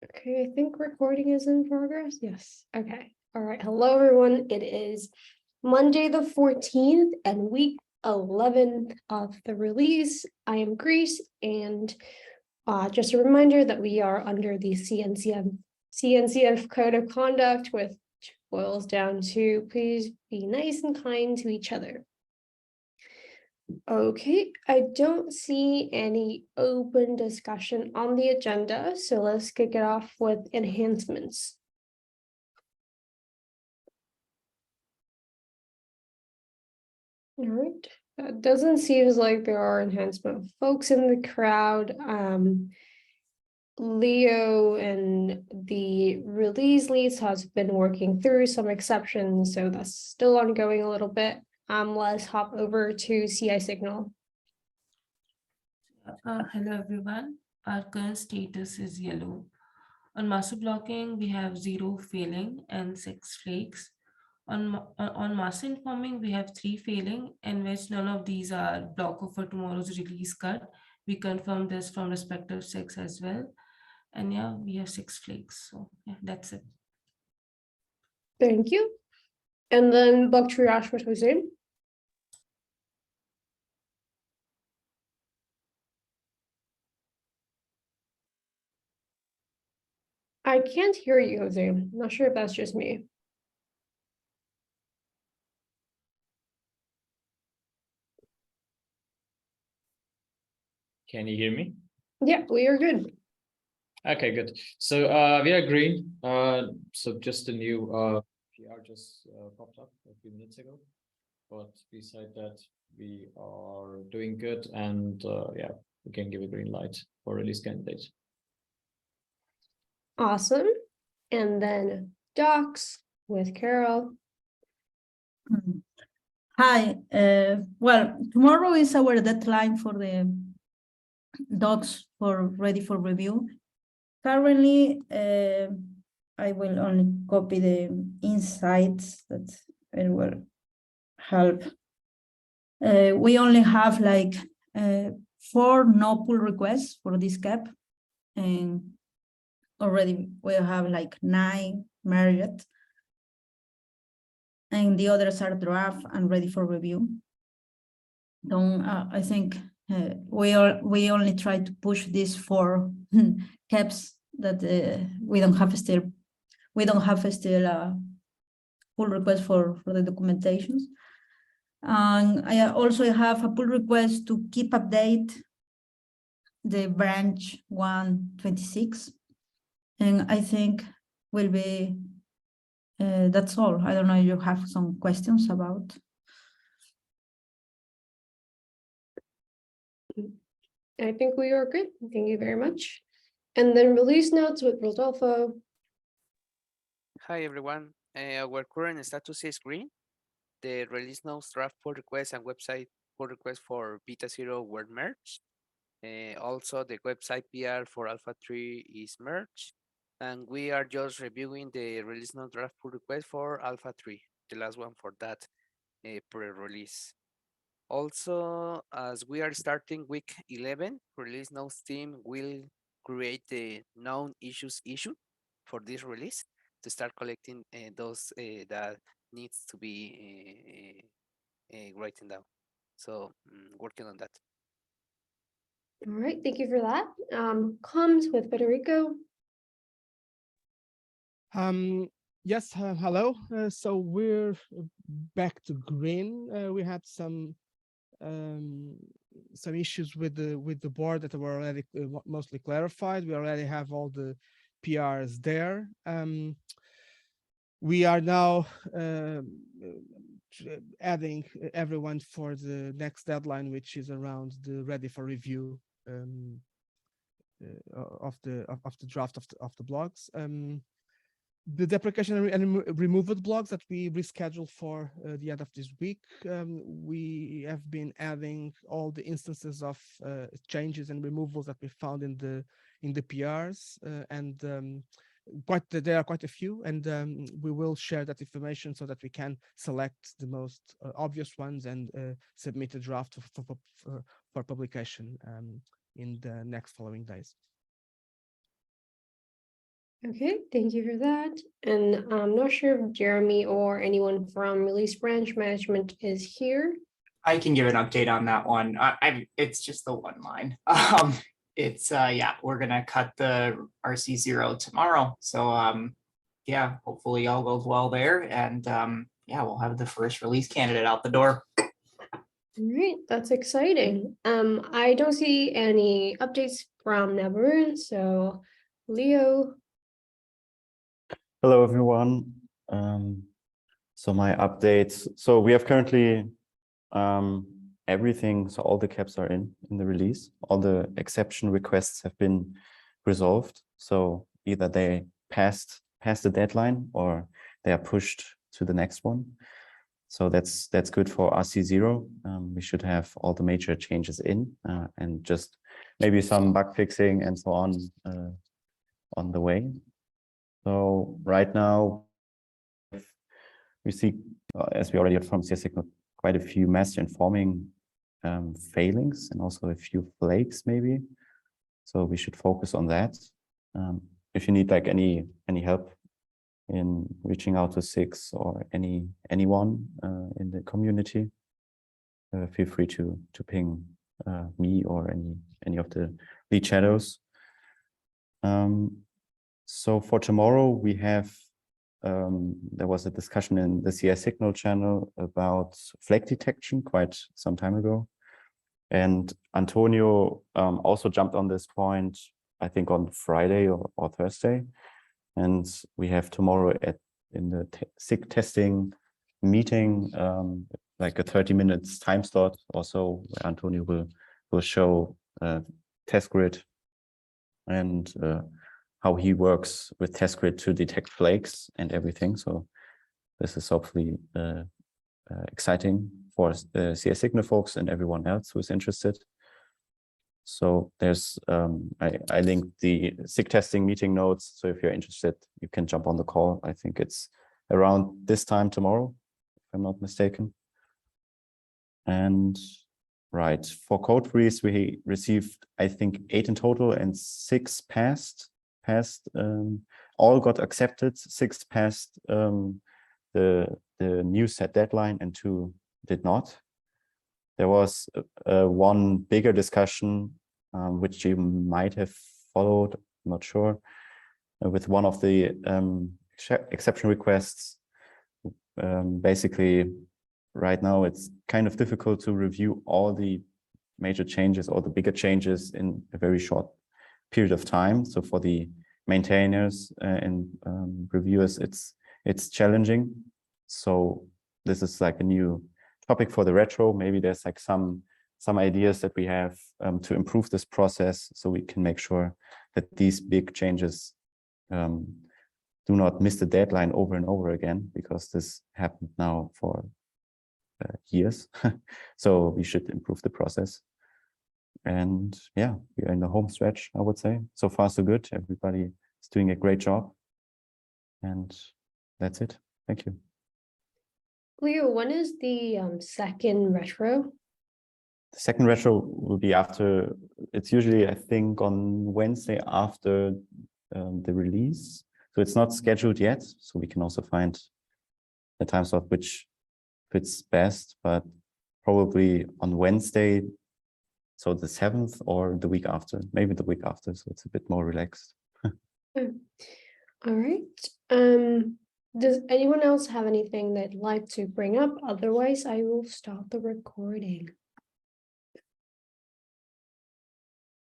Okay, I think recording is in progress. Yes. Okay. All right. Hello, everyone. It is Monday the 14th and week 11 of the release. I am Greece, and just a reminder that we are under the CNCF Code of Conduct, which boils down to please be nice and kind to each other. Okay, I don't see any open discussion on the agenda, so let's kick it off with enhancements. All right, that doesn't seem like there are enhancement folks in the crowd. Leo and the release leads has been working through some exceptions, so that's still ongoing a little bit. Let's hop over to CI Signal. Hello everyone, our current status is yellow. On master blocking, we have 0 failing and 6 flakes. On master informing, we have 3 failing, in which none of these are blocker for tomorrow's release cut. We confirm this from respective 6 as well. And yeah, we have 6 flakes. So yeah, that's it. Thank you. And then bug triage with Jose. I can't hear you, Jose. I'm not sure if that's just me. Can you hear me? Yeah, we are good. Okay, good. So we are green. So just a new PR just popped up a few minutes ago. But beside that, we are doing good, and yeah, we can give a green light for release candidate. Awesome. And then docs with Carol. Hi. Well, tomorrow is our deadline for the docs for ready for review. Currently, I will only copy the insights that it will help. We only have like 4 no pull requests for this cap, and already we have like 9 merged, and the others are draft and ready for review. Don't I think we only try to push these 4 caps that we don't have still pull request for the documentations. And I also have a pull request to keep update the branch 126, and I think will be that's all. I don't know if you have some questions about. I think we are good. Thank you very much. And then release notes with Rodolfo. Hi everyone. Our current status is green. The release notes, draft pull requests, and website pull requests for beta 0 were merged. Also, the website PR for alpha 3 is merged. And we are just reviewing the release note draft pull request for alpha 3, the last one for that pre-release. Also, as we are starting week 11, release notes team will create the known issues issue for this release to start collecting those that needs to be written down. So working on that. All right, thank you for that. Comms with Federico. Yes, hello. So we're back to green. We had some issues with the board that were already mostly clarified. We already have all the PRs there. We are now adding everyone for the next deadline, which is around the ready for review of the draft of the blogs. The deprecation and removed blogs that we rescheduled for the end of this week, we have been adding all the instances of changes and removals that we found in the PRs, and there are quite a few, and we will share that information so that we can select the most obvious ones and submit a draft for publication in the next following days. Okay, thank you for that. And I'm not sure if Jeremy or anyone from Release Branch Management is here. I can give an update on that one. It's just the one line. It's yeah, we're gonna cut the RC0 tomorrow. So yeah, hopefully all goes well there, and yeah, we'll have the first release candidate out the door. All right, that's exciting. I don't see any updates from Navarone, so Leo. Hello, everyone. So my updates. So we have currently everything. So all the caps are in the release. All the exception requests have been resolved. So either they passed the deadline or they are pushed to the next one. So that's good for RC0. We should have all the major changes in and just maybe some bug fixing and so on the way. So right now, we see, as we already heard from CS Signal, quite a few master informing failings and also a few flakes maybe. So we should focus on that. If you need like any help in reaching out to SIX or anyone in the community, feel free to ping me or any of the lead shadows. So for tomorrow, we have, there was a discussion in the CS Signal channel about flake detection quite some time ago. And Antonio also jumped on this point, I think on Friday or Thursday. And we have tomorrow in the SIG testing meeting, like a 30 minutes time slot or so, where Antonio will show test grid and how he works with test grid to detect flakes and everything. So this is hopefully exciting for the CS Signal folks and everyone else who is interested. So there's, I linked the SIG testing meeting notes. So if you're interested, you can jump on the call. I think it's around this time tomorrow, if I'm not mistaken. And right, for code freeze, we received, I think, 8 in total and 6 passed. All got accepted. 6 passed the new set deadline and 2 did not. There was one bigger discussion, which you might have followed, I'm not sure, with one of the exception requests. Basically, right now it's kind of difficult to review all the major changes or the bigger changes in a very short period of time. So for the maintainers and reviewers, it's challenging. So this is like a new topic for the retro. Maybe there's like some ideas that we have to improve this process, so we can make sure that these big changes do not miss the deadline over and over again, because this happened now for years. So we should improve the process. And yeah, we are in the home stretch, I would say. So far, so good. Everybody is doing a great job. And that's it. Thank you. Leo, when is the second retro? The second retro will be after, it's usually, I think, on Wednesday after the release. So it's not scheduled yet. So we can also find the time slot which fits best, but probably on Wednesday, so the 7th or the week after, maybe the week after. So it's a bit more relaxed. All right. Does anyone else have anything they'd like to bring up? Otherwise, I will stop the recording.